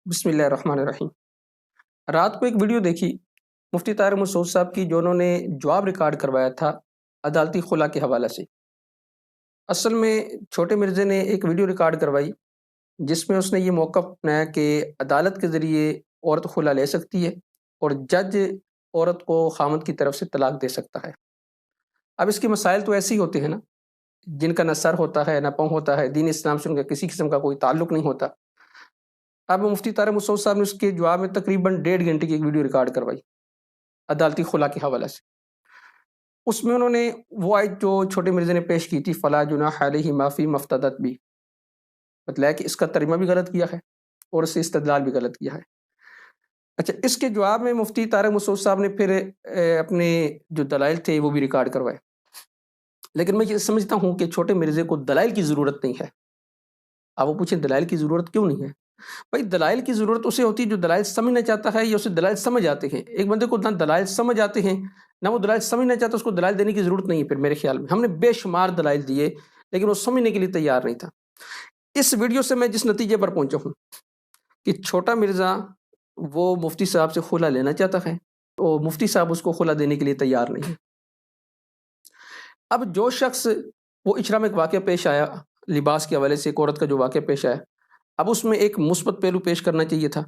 بسم اللہ الرحمن الرحیم۔ رات کو ایک ویڈیو دیکھی مفتی طاہر مسعود صاحب کی، جو انہوں نے جواب ریکارڈ کروایا تھا عدالتی خلا کے حوالے سے۔ اصل میں چھوٹے مرزے نے ایک ویڈیو ریکارڈ کروائی جس میں اس نے یہ موقف اپنایا کہ عدالت کے ذریعے عورت خلا لے سکتی ہے اور جج عورت کو خامد کی طرف سے طلاق دے سکتا ہے۔ اب اس کے مسائل تو ایسے ہی ہوتے ہیں نا، جن کا نہ سر ہوتا ہے نہ پاؤں ہوتا ہے، دین اسلام سے ان کا کسی قسم کا کوئی تعلق نہیں ہوتا۔ اب مفتی طاہر مسعود صاحب نے اس کے جواب میں تقریباً 1.5 گھنٹے کی ایک ویڈیو ریکارڈ کروائی عدالتی خلا کے حوالے سے۔ اس میں انہوں نے وہ آیت جو چھوٹے مرزے نے پیش کی تھی، فلا جناح علیہ ما فی مفتدت بھی، مطلب کہ اس کا ترجمہ بھی غلط کیا ہے اور اس سے استدلال بھی غلط کیا ہے۔ اچھا، اس کے جواب میں مفتی طاہر مسعود صاحب نے پھر اپنے جو دلائل تھے وہ بھی ریکارڈ کروائے، لیکن میں یہ سمجھتا ہوں کہ چھوٹے مرزے کو دلائل کی ضرورت نہیں ہے۔ آپ وہ پوچھیں دلائل کی ضرورت کیوں نہیں ہے؟ بھائی دلائل کی ضرورت اسے ہوتی ہے جو دلائل سمجھنا چاہتا ہے یا اسے دلائل سمجھ آتے ہیں۔ ایک بندے کو نہ دلائل سمجھ آتے ہیں نہ وہ دلائل سمجھنا چاہتا، اس کو دلائل دینے کی ضرورت نہیں ہے۔ پھر میرے خیال میں ہم نے بے شمار دلائل دیے لیکن وہ سمجھنے کے لیے تیار نہیں تھا۔ اس ویڈیو سے میں جس نتیجے پر پہنچا ہوں کہ چھوٹا مرزا وہ مفتی صاحب سے خلا لینا چاہتا ہے اور مفتی صاحب اس کو خلا دینے کے لیے تیار نہیں ہے۔ اب جو شخص وہ اچھرا میں ایک واقعہ پیش آیا لباس کے حوالے سے، ایک عورت کا جو واقعہ پیش آیا، اب اس میں ایک مثبت پہلو پیش کرنا چاہیے تھا،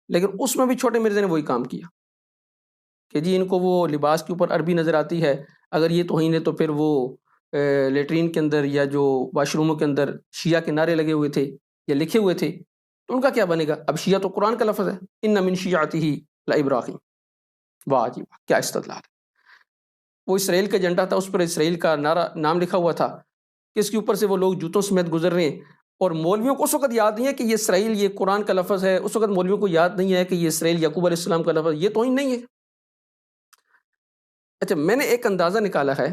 لیکن اس میں بھی چھوٹے مرزے نے وہی کام کیا کہ جی ان کو وہ لباس کے اوپر عربی نظر آتی ہے، اگر یہ توہین ہے تو پھر وہ لیٹرین کے اندر یا جو واش روموں کے اندر شیعہ کے نعرے لگے ہوئے تھے یا لکھے ہوئے تھے تو ان کا کیا بنے گا؟ اب شیعہ تو قرآن کا لفظ ہے، ان من شیعتہ لابراہیم۔ واہ جی واہ، کیا استدلال ہے! وہ اسرائیل کا جھنڈا تھا، اس پر اسرائیل کا نعرہ نام لکھا ہوا تھا کہ اس کے اوپر سے وہ لوگ جوتوں سمیت گزر رہے ہیں، اور مولویوں کو اس وقت یاد نہیں ہے کہ یہ اسرائیل یہ قرآن کا لفظ ہے، اس وقت مولویوں کو یاد نہیں ہے کہ یہ اسرائیل یعقوب علیہ السلام کا لفظ، یہ توہین نہیں ہے۔ اچھا، میں نے ایک اندازہ نکالا ہے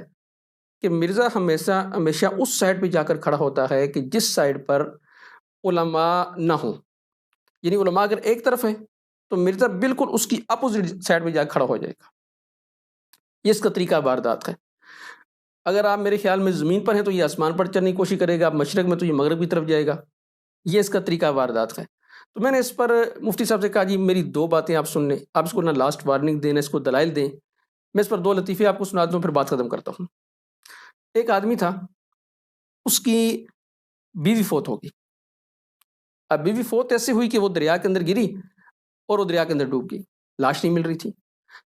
کہ مرزا ہمیشہ اس سائڈ پہ جا کر کھڑا ہوتا ہے کہ جس سائڈ پر علماء نہ ہوں، یعنی علماء اگر ایک طرف ہے تو مرزا بالکل اس کی اپوزٹ سائڈ پہ جا کر کھڑا ہو جائے گا۔ یہ اس کا طریقہ واردات ہے۔ اگر آپ میرے خیال میں زمین پر ہیں تو یہ آسمان پر چڑھنے کی کوشش کرے گا، آپ مشرق میں تو یہ مغرب کی طرف جائے گا۔ یہ اس کا طریقہ واردات ہے۔ تو میں نے اس پر مفتی صاحب سے کہا جی میری 2 باتیں آپ سن لیں، آپ اس کو نہ لاسٹ وارننگ دیں نہ اس کو دلائل دیں، میں اس پر 2 لطیفے آپ کو سناتا ہوں پھر بات ختم کرتا ہوں۔ ایک آدمی تھا، اس کی بیوی فوت ہو گئی۔ اب بیوی فوت ایسے ہوئی کہ وہ دریا کے اندر گری اور وہ دریا کے اندر ڈوب گئی، لاش نہیں مل رہی تھی۔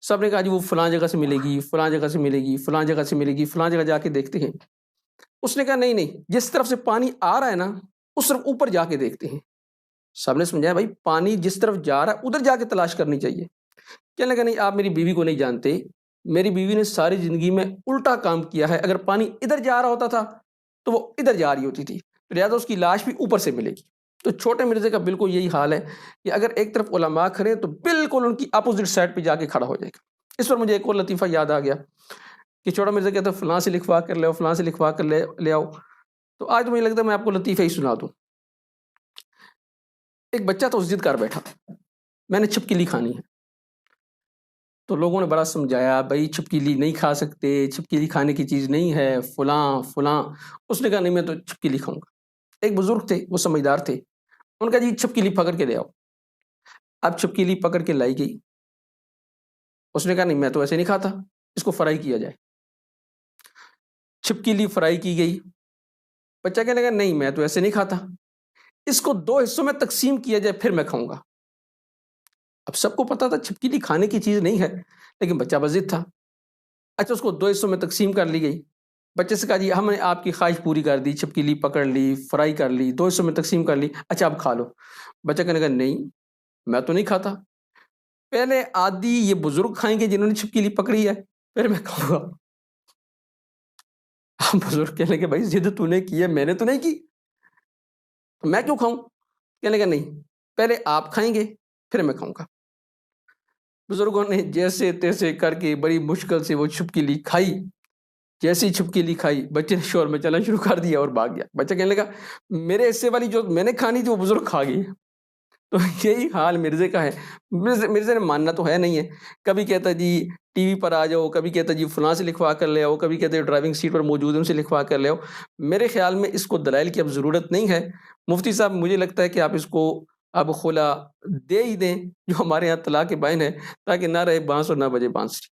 سب نے کہا جی وہ فلاں جگہ سے ملے گی، فلاں جگہ سے ملے گی، فلاں جگہ سے ملے گی، فلاں جگہ جا کے دیکھتے ہیں۔ اس نے کہا نہیں، جس طرف سے پانی آ رہا ہے نا اس طرف اوپر جا کے دیکھتے ہیں۔ سب نے سمجھایا بھائی پانی جس طرف جا رہا ہے ادھر جا کے تلاش کرنی چاہیے۔ کہنے لگا نہیں، آپ میری بیوی کو نہیں جانتے، میری بیوی نے ساری زندگی میں الٹا کام کیا ہے، اگر پانی ادھر جا رہا ہوتا تھا تو وہ ادھر جا رہی ہوتی تھی، لہٰذا اس کی لاش بھی اوپر سے ملے گی۔ تو چھوٹے مرزے کا بالکل یہی حال ہے کہ اگر ایک طرف علماء کھڑے تو بالکل ان کی اپوزٹ سائڈ پہ جا کے کھڑا ہو جائے گا۔ اس پر مجھے ایک اور لطیفہ یاد آ گیا کہ چھوٹا مرزا کہتا ہے فلاں سے لکھوا کر لے آؤ، فلاں سے لکھوا کر لے آؤ۔ تو آج تو مجھے لگتا ہے میں آپ کو لطیفہ ہی سنا دوں۔ ایک بچہ تو ضد کر بیٹھا، میں نے چھپکلی کھانی ہے، تو لوگوں نے بڑا سمجھایا بھائی چھپکلی نہیں کھا سکتے، چھپکلی کھانے کی چیز نہیں ہے، فلاں فلاں۔ اس نے کہا نہیں میں تو چھپکلی کھاؤں گا۔ ایک بزرگ تھے، وہ سمجھدار تھے، ان کا جی چھپکلی پکڑ کے لے آؤ۔ اب چھپکلی پکڑ کے لائی گئی، اس نے کہا نہیں میں تو ایسے نہیں کھاتا، اس کو فرائی کیا جائے۔ چھپکلی فرائی کی گئی، بچہ کہنے لگا نہیں میں تو ایسے نہیں کھاتا، اس کو 2 حصوں میں تقسیم کیا جائے پھر میں کھاؤں گا۔ اب سب کو پتا تھا چھپکلی کھانے کی چیز نہیں ہے لیکن بچہ بضد تھا۔ اچھا، اس کو 2 حصوں میں تقسیم کر لی گئی۔ بچے سے کہا جی ہم نے آپ کی خواہش پوری کر دی، چھپکلی پکڑ لی، فرائی کر لی، 2 حصوں میں تقسیم کر لی، اچھا اب کھا لو۔ بچہ کہنے لگا نہیں میں تو نہیں کھاتا، پہلے آدھی یہ بزرگ کھائیں گے جنہوں نے چھپکلی پکڑی ہے پھر میں کھاؤں گا۔ بزرگ کہنے لگے بھائی ضد تو نے کی ہے، میں نے تو نہیں کی، میں کیوں کھاؤں؟ کہنے لگا نہیں پہلے آپ کھائیں گے پھر میں کھاؤں گا۔ بزرگوں نے جیسے تیسے کر کے بڑی مشکل سے وہ چھپکلی کھائی۔ جیسی چھپکلی کھائی بچے نے شور میں چلنا شروع کر دیا اور بھاگ گیا۔ بچہ کہنے لگا میرے حصے والی جو میں نے کھانی تھی وہ بزرگ کھا گئی۔ تو یہی حال مرزے کا ہے۔ مرزے نے ماننا تو ہے نہیں ہے، کبھی کہتا جی ٹی وی پر آ جاؤ، کبھی کہتا جی فلاں سے لکھوا کر لے آؤ، کبھی کہتے ڈرائیونگ سیٹ پر موجود ان سے لکھوا کر لے آؤ۔ میرے خیال میں اس کو دلائل کی اب ضرورت نہیں ہے۔ مفتی صاحب مجھے لگتا ہے کہ آپ اس کو اب خلا دے ہی دیں جو ہمارے یہاں طلاق بائن ہے، تاکہ نہ رہے بانس اور نہ بجے بانسری۔